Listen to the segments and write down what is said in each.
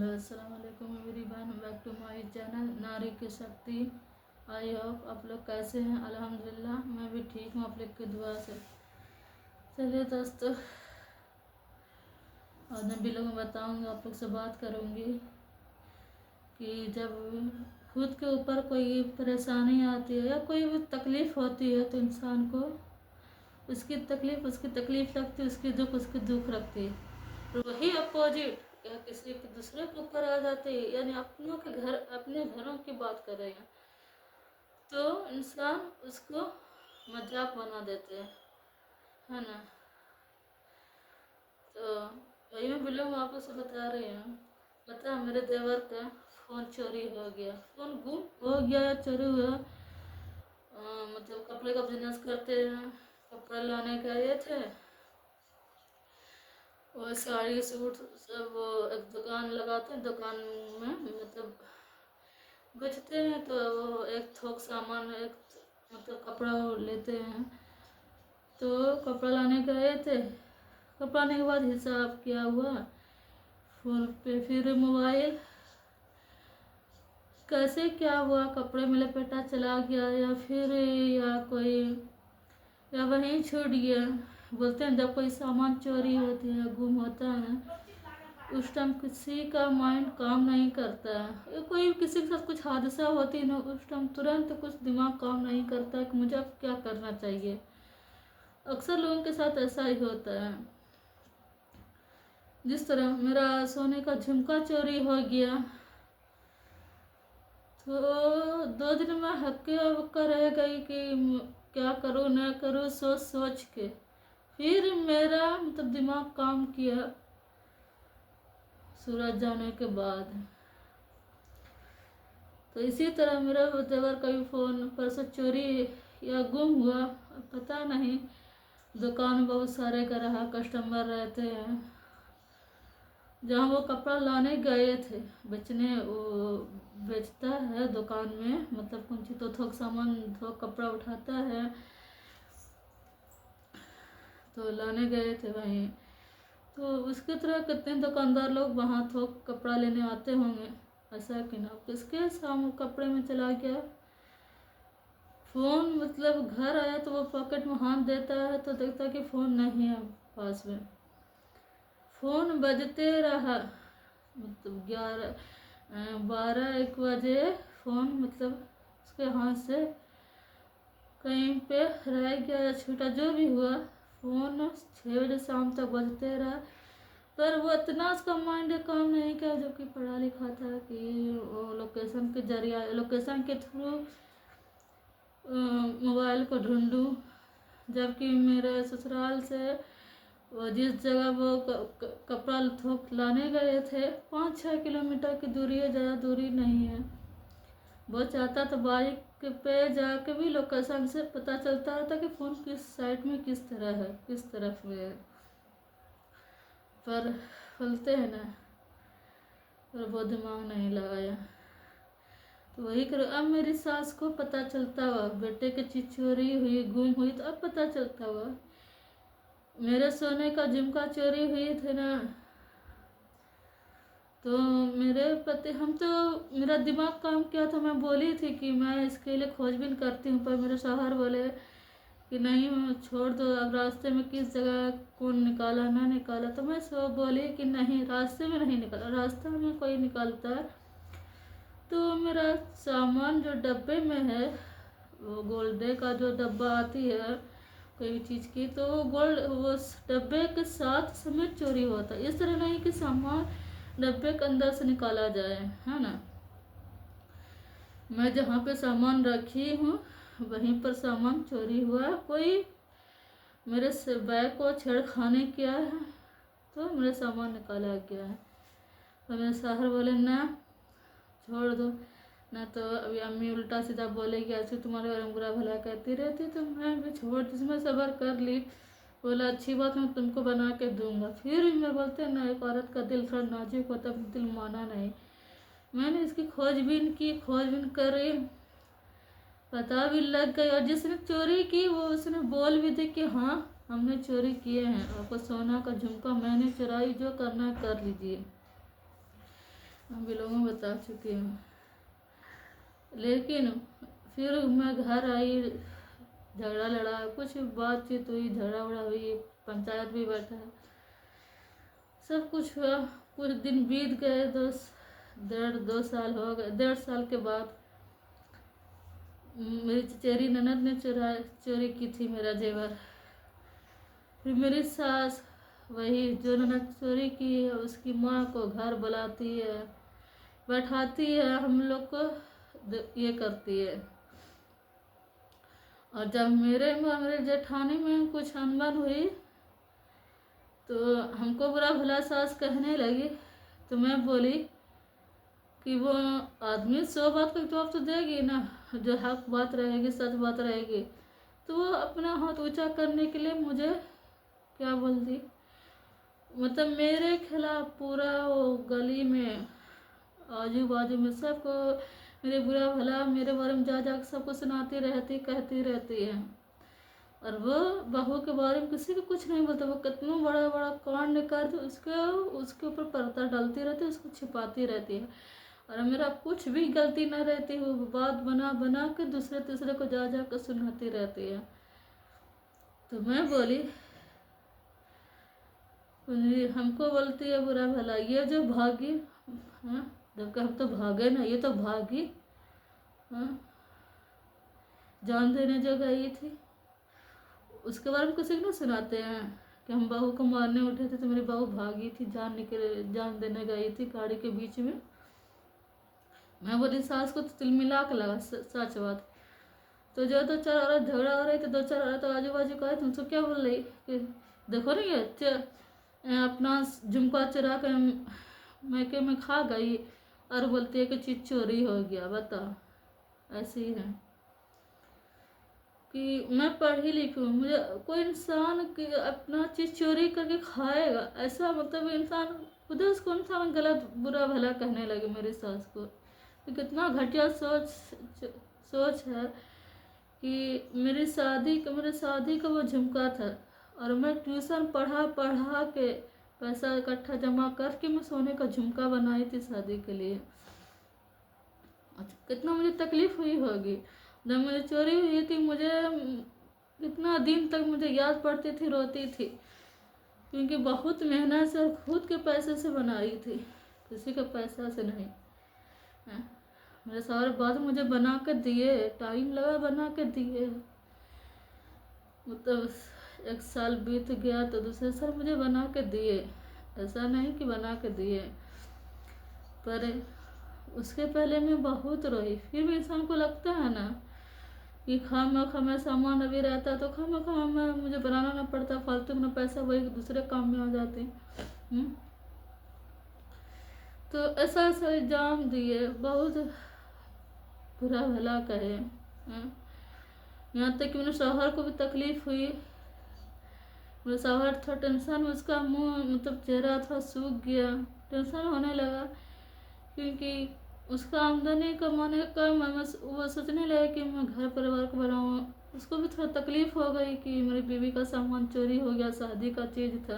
Hello अस्सलाम वालेकुम everyone, back to my channel नारी की शक्ति। आई होप आप लोग कैसे हैं। अल्हम्दुलिल्लाह मैं भी ठीक हूँ आप लोग की दुआ से। चलिए दोस्तों, आज मैं भी लोग बताऊँगी, आप लोग से बात करूँगी कि जब खुद के ऊपर कोई परेशानी आती है या कोई भी तकलीफ़ होती है तो इंसान को उसकी तकलीफ़ लगती है, उसकी दुख रखती है। और वही अपोजिट या किसी के दूसरे के ऊपर आ जाते हैं, यानी अपने घरों की बात कर रहे हैं, तो इंसान उसको मजाक बना देते हैं, है ना। तो वही मैं बिलोंग वापस से बता रही हूँ। पता है मेरे देवर का फ़ोन चोरी हो गया, फ़ोन गुम हो गया या चोरी हुआ। मतलब कपड़े का बिजनेस करते हैं, कपड़ा लाने गए थे, वो साड़ी सूट सब वो एक दुकान लगाते हैं, दुकान में मतलब बेचते हैं, तो वो एक थोक सामान एक मतलब कपड़ा लेते हैं। तो कपड़ा लाने गए थे, कपड़ा आने के बाद हिसाब किया हुआ फ़ोन पे, फिर मोबाइल कैसे क्या हुआ, कपड़े में लपेटा चला गया या फिर या वहीं छूट गया। बोलते हैं जब कोई सामान चोरी होती है, गुम होता है, उस टाइम किसी का माइंड काम नहीं करता है। कोई किसी के साथ कुछ हादसा होती है ना, उस टाइम तुरंत कुछ दिमाग काम नहीं करता कि मुझे अब क्या करना चाहिए। अक्सर लोगों के साथ ऐसा ही होता है। जिस तरह मेरा सोने का झुमका चोरी हो गया, तो 2 दिन में हक्के बक्का रह गई कि क्या करूँ न करूँ, सोच सोच के फिर मेरा मतलब दिमाग काम किया सूरज जाने के बाद। तो इसी तरह मेरा देवर का भी फ़ोन परसों चोरी या गुम हुआ, पता नहीं। दुकान बहुत सारे का रहा, कस्टमर रहते हैं। जहाँ वो कपड़ा लाने गए थे बेचने, वो बेचता है दुकान में, मतलब कुछ तो थोक सामान थोक कपड़ा उठाता है, तो लाने गए थे वहीं। तो उसकी तरह कितने दुकानदार लोग वहाँ थोक कपड़ा लेने आते होंगे, ऐसा कि ना किसके सामने कपड़े में चला गया फ़ोन। मतलब घर आया तो वो पॉकेट में हाथ देता है तो देखता कि फ़ोन नहीं है पास में। फ़ोन बजते रहा, मतलब 12-1 बजे फ़ोन मतलब उसके हाथ से कहीं पे रह गया या छूटा, जो भी हुआ, फ़ोन 6 बजे शाम तक बजते रहा। पर वो इतना उसका माइंड काम नहीं किया, जो कि पढ़ा लिखा था, कि वो लोकेशन के जरिया लोकेशन के थ्रू मोबाइल को ढूंढूं। जबकि मेरे ससुराल से वो जिस जगह वो कपड़ा थोक लाने गए थे 5-6 किलोमीटर की दूरी है, ज़्यादा दूरी नहीं है। वो चाहता तो बाइक पे जाके भी लोकेशन से पता चलता रहता कि फ़ोन किस साइड में किस तरह है, किस तरफ में है। पर बोलते हैं ना, पर वो दिमाग नहीं लगाया। तो वही करो। अब मेरी सास को पता चलता हुआ बेटे की चीज़ चोरी हुई, गुम हुई, तो अब पता चलता हुआ मेरे सोने का झुमका चोरी हुई थे ना, तो मेरे पति मेरा दिमाग काम किया था। मैं बोली थी कि मैं इसके लिए खोजबीन करती हूँ, पर मेरे शौहर बोले कि नहीं छोड़ दो, अब रास्ते में किस जगह कौन निकाला ना निकाला। तो मैं सब बोली कि नहीं, रास्ते में नहीं निकाला, रास्ते में कोई निकालता है तो मेरा सामान जो डब्बे में है, वो गोल्डे का जो डब्बा आती है कोई भी चीज़ की, तो गोल्ड वो डब्बे के साथ समेत चोरी होता है। इस तरह नहीं कि सामान डब्बे के अंदर से निकाला जाए, है ना। मैं जहाँ पे सामान रखी हूँ वहीं पर सामान चोरी हुआ है। कोई मेरे से बैग को छेड़खानी किया है तो मेरा सामान निकाला गया है। तो मेरे शौहर बोले ना छोड़ दो ना, तो अभी अम्मी उल्टा सीधा बोलेगी ऐसे तुम्हारे बारे में बुरा भला कहती रहती, तो मैं भी छोड़ दी, मैं सब्र कर ली। बोला अच्छी बात, मैं तुमको बना के दूंगा। फिर भी मैं बोलते ना, एक औरत का दिल थोड़ा नाजुक होता, दिल माना नहीं। मैंने इसकी खोजबीन करी, पता भी लग गई, और जिसने चोरी की वो उसने बोल भी दी कि हाँ हमने चोरी किए हैं, आपको सोना का झुमका मैंने चुराई, जो करना है कर लीजिए। हम भी लोगों में बता चुकी हूँ। लेकिन फिर मैं घर आई, झगड़ा लड़ा, कुछ बातचीत हुई, झगड़ा वगड़ा हुई, पंचायत भी बैठा, सब कुछ हुआ। कुछ दिन बीत गए, 2 साल हो गए। 1.5 साल के बाद मेरी चचेरी ननद ने चोरी की थी मेरा जेवर। फिर मेरी सास, वही जो ननद चोरी की है, उसकी माँ को घर बुलाती है, बैठाती है, हम लोग को ये करती है। और जब मेरे जेठानी में कुछ अनबन हुई तो हमको बुरा भला सास कहने लगी। तो मैं बोली कि वो आदमी 100 बात का जवाब तो देगी ना, जो हक बात रहेगी, सच बात रहेगी। तो वो अपना हाथ ऊंचा करने के लिए मुझे क्या बोलती, मतलब मेरे खिलाफ पूरा वो गली में, आजू बाजू में सबको मेरे बुरा भला मेरे बारे में जा सबको सुनाती रहती, कहती रहती है। और वो बहू के बारे में किसी को कुछ नहीं बोलता। वो कितना बड़ा बड़ा कांड कर उसके ऊपर पर्दा डालती रहती है, उसको छिपाती रहती है। और मेरा कुछ भी गलती ना रहती, वो बात बना बना के दूसरे तीसरे को जा कर सुनाती रहती है। तो मैं बोली, हमको बोलती है बुरा भला, ये जो भागी, हाँ, जबकि हम तो भागे ना, ये तो भागी, हाँ, जान देने जो गई थी। उसके बारे में किसी को नहीं सुनाते हैं कि हम बहू को मारने उठे थे तो मेरी बहू भागी थी, जान देने गई थी गाड़ी के बीच में। मैं बोली सास को तो तिल मिला के लगा सच बात। तो जो 2-4 औरत झगड़ा हो रही थी, 2-4 औरत आजू बाजू का, तुमसे क्या बोल रही कि देखो नहीं ये अपना झुमका चुरा के मैके में खा गई और बोलती है कि चीज चोरी हो गया। बता, ऐसी ही है कि मैं पढ़ी लिखी हूँ, मुझे कोई इंसान की अपना चीज़ चोरी करके खाएगा, ऐसा मतलब इंसान खुद उसको इंसान गलत बुरा भला कहने लगे मेरी सास को। तो कितना घटिया सोच है कि मेरे शादी का वो झुमका था और मैं ट्यूशन पढ़ा के पैसा इकट्ठा जमा करके मैं सोने का झुमका बनाई थी शादी के लिए। कितना मुझे तकलीफ हुई होगी जब मुझे चोरी हुई थी। मुझे कितना दिन तक मुझे याद पड़ती थी, रोती थी, क्योंकि बहुत मेहनत से और खुद के पैसे से बनाई थी, किसी के पैसा से नहीं। मेरे सारे बाद मुझे बना के दिए, टाइम लगा बना के दिए। मतलब 1 साल बीत गया तो दूसरे साल मुझे बना के दिए, ऐसा नहीं कि बना के दिए, पर उसके पहले मैं बहुत रोई। फिर भी इंसान को लगता है ना कि खामा सामान अभी रहता तो खामा मुझे बनाना ना पड़ता, फालतू में पैसा वही दूसरे काम में आ जाते। तो ऐसा इल्जाम दिए, बहुत बुरा भला कहे। यहाँ तक कि मेरे शौहर को भी तकलीफ हुई। मेरा शौहर थोड़ा टेंशन में, उसका मुंह मतलब चेहरा थोड़ा सूख गया, टेंशन होने लगा, क्योंकि उसका आमदनी कमाने का वो सोचने लगा कि मैं घर परिवार को बनाऊँ। उसको भी थोड़ा तकलीफ हो गई कि मेरी बीवी का सामान चोरी हो गया, शादी का चीज़ था,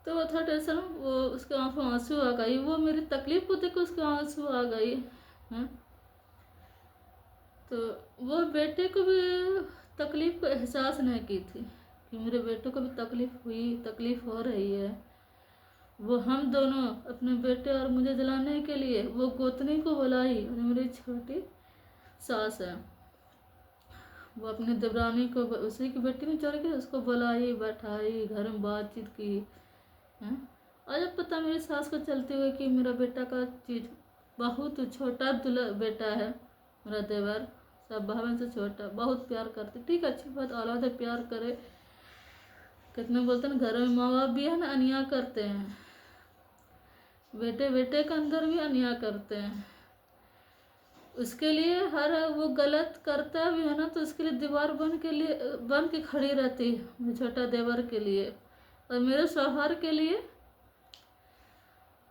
तो वो थोड़ा टेंशन, वो उसके आंखों में आंसू आ गई। वो मेरी तकलीफ को देख के उसके आंसू आ गई। तो वो बेटे को भी तकलीफ को एहसास नहीं की थी कि मेरे बेटे को भी तकलीफ हो रही है। वो हम दोनों अपने बेटे और मुझे जलाने के लिए वो गोतनी को बुलाई, और मेरी छोटी सास है, वो अपनी देवरानी को, उसी की बेटी ने चोरी की, उसको बुलाई, बैठाई, घर में बातचीत की। और जब पता मेरी सास को चलते हुए कि मेरा बेटा का चीज़, बहुत छोटा बेटा है मेरा देवर, सब बहन से छोटा, बहुत प्यार करते। ठीक है, अच्छी बात, औलाद है, प्यार करे। कितने बोलते हैं घर में माँ बाप भी है ना, अन्याय करते हैं, बेटे के अंदर भी अन्याय करते हैं। उसके लिए हर वो गलत करता भी है ना, तो उसके लिए दीवार बन के खड़ी रहती है मेरे छोटा देवर के लिए। और मेरे शौहर के लिए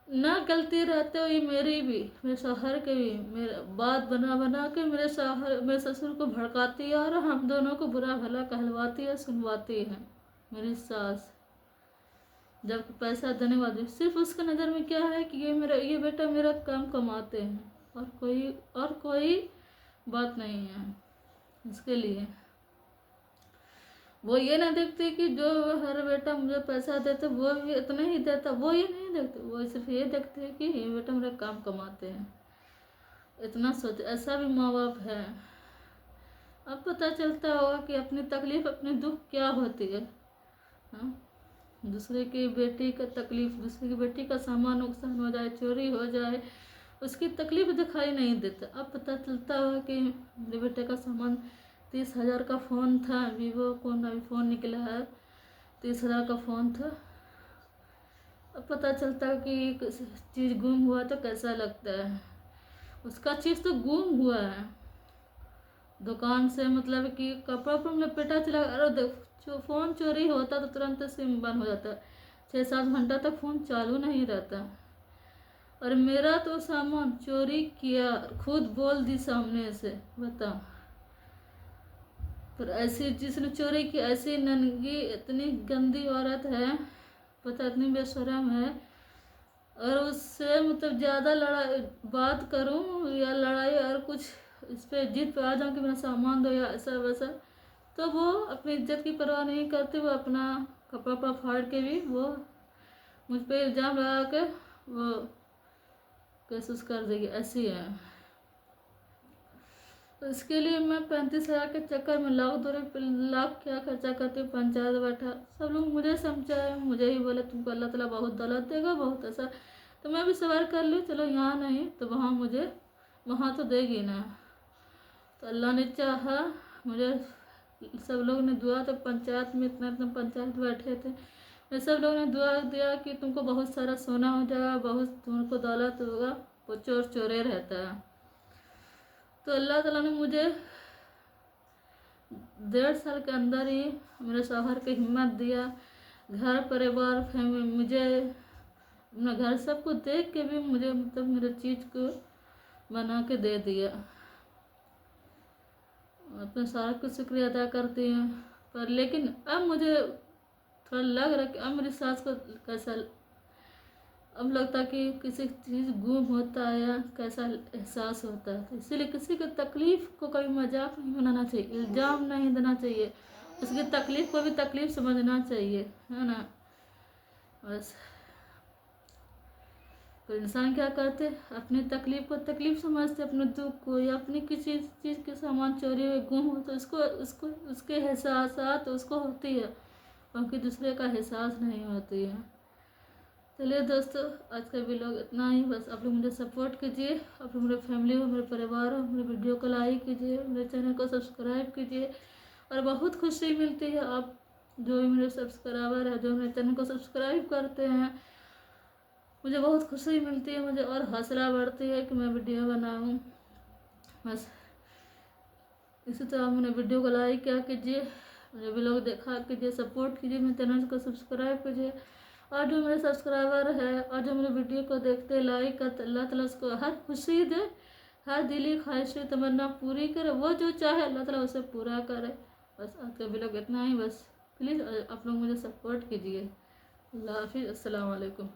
ना गलती रहते हुई मेरी भी, मेरे शौहर के भी, मेरा बात बना के मेरे ससुर को भड़काती है, और हम दोनों को बुरा भला कहलवाती है, सुनवाती है मेरी सास। जब पैसा देने वाले सिर्फ उसके नज़र में क्या है कि ये बेटा मेरा काम कमाते हैं, और कोई बात नहीं है इसके लिए। वो ये ना देखते कि जो हर बेटा मुझे पैसा देते वो भी इतना ही देता, वो ये नहीं देखते, वो सिर्फ ये देखते हैं कि ये बेटा मेरा काम कमाते हैं। इतना सोच, ऐसा भी माँ बाप है। अब पता चलता होगा कि अपनी तकलीफ अपनी दुख क्या होती है। हाँ, दूसरे की बेटी का तकलीफ, दूसरे की बेटी का सामान नुकसान हो जाए, चोरी हो जाए, उसकी तकलीफ दिखाई नहीं देता। अब पता चलता होगा कि मेरे बेटे का सामान 30,000 का फ़ोन था, वीवो कौन अभी फ़ोन निकला है, 30,000 का फ़ोन था। अब पता चलता है कि चीज़ गुम हुआ तो कैसा लगता है। उसका चीज़ तो गुम हुआ है, दुकान से मतलब कि कपड़ा पर लपेटा चला। अरे जो फ़ोन चोरी होता तो तुरंत सिम बंद हो जाता, 6-7 घंटा तक फ़ोन चालू नहीं रहता। और मेरा तो सामान चोरी किया, खुद बोल दी सामने से, बता। पर ऐसी जिसने चोरी की, ऐसी नंगी इतनी गंदी औरत है, पता इतनी बेशरम है। और उससे मतलब ज़्यादा लड़ाई बात करूं या लड़ाई और कुछ इस पर जिद पे आ जाऊँ कि मेरा सामान दो या ऐसा वैसा, तो वो अपनी इज्जत की परवाह नहीं करते। वो अपना कपड़ा फाड़ के भी वो मुझ पे इल्ज़ाम लगा के वो केस कर देगी, ऐसी है। तो इसके लिए मैं 35,000 के चक्कर में लाख क्या खर्चा करती हूँ। पंचायत बैठा, सब लोग मुझे समझाए, मुझे ही बोले तुमको अल्लाह ताला बहुत दौलत देगा, बहुत ऐसा। तो मैं भी सवार कर लूँ, चलो यहाँ नहीं तो वहाँ तो देगी ना। तो अल्लाह ने चाहा, मुझे सब लोग ने दुआ, तो पंचायत में इतना पंचायत बैठे थे, मैं सब लोगों ने दुआ दिया कि तुमको बहुत सारा सोना हो जाएगा, बहुत तुमको दौलत होगा। वो चोर चोरे रहता है। तो अल्लाह ताला ने मुझे 1.5 साल के अंदर ही मेरे शौहर की हिम्मत दिया, घर परिवार फैमिली, मुझे अपना घर सबको देख के भी मुझे मतलब मेरे चीज़ को बना के दे दिया। अपने सारा कुछ शुक्रिया अदा करती हूँ। पर लेकिन अब मुझे थोड़ा लग रहा है कि अब मेरी सास को कैसा, अब लगता है कि किसी चीज़ गुम होता है या कैसा एहसास होता है। तो इसीलिए किसी की तकलीफ़ को कभी मजाक नहीं बनाना चाहिए, इल्ज़ाम नहीं देना चाहिए, उसकी तकलीफ़ को भी तकलीफ़ समझना चाहिए, है ना। बस तो इंसान क्या करते, अपनी तकलीफ़ को तकलीफ़ समझते, अपने दुख को, या अपनी किसी चीज़ के सामान चोरी हुए गुम हो तो उसको उसके एहसास उसको होती है, बाकी दूसरे का एहसास नहीं होती है। चलिए दोस्तों, आज का वीडियो इतना ही। बस आप लोग मुझे सपोर्ट कीजिए, आप लोग मेरे फैमिली हो, मेरे परिवार हो, मेरे वीडियो को लाइक कीजिए, मेरे चैनल को सब्सक्राइब कीजिए। और बहुत खुशी मिलती है आप जो भी मेरे सब्सक्राइबर है, जो मेरे चैनल को सब्सक्राइब करते हैं, मुझे बहुत खुशी मिलती है, मुझे और हौसला बढ़ती है कि मैं वीडियो बनाऊँ। बस इसी तरह आप मेरे वीडियो को लाइक क्या कीजिए, मुझे वीडियो देखा कीजिए, सपोर्ट कीजिए, मेरे चैनल को सब्सक्राइब कीजिए। और जो मेरे सब्सक्राइबर है और जो मेरे वीडियो को देखते लाइक करते, अल्लाह ताला उसको हर खुशी दे, हर दिली ख्वाहिश तमन्ना पूरी करे, वो जो चाहे अल्लाह ताला उसे पूरा करे। बस आज का वीडियो इतना ही। बस प्लीज़ आप लोग मुझे सपोर्ट कीजिए। अल्लाह हाफिज़, अस्सलाम वालेकुम।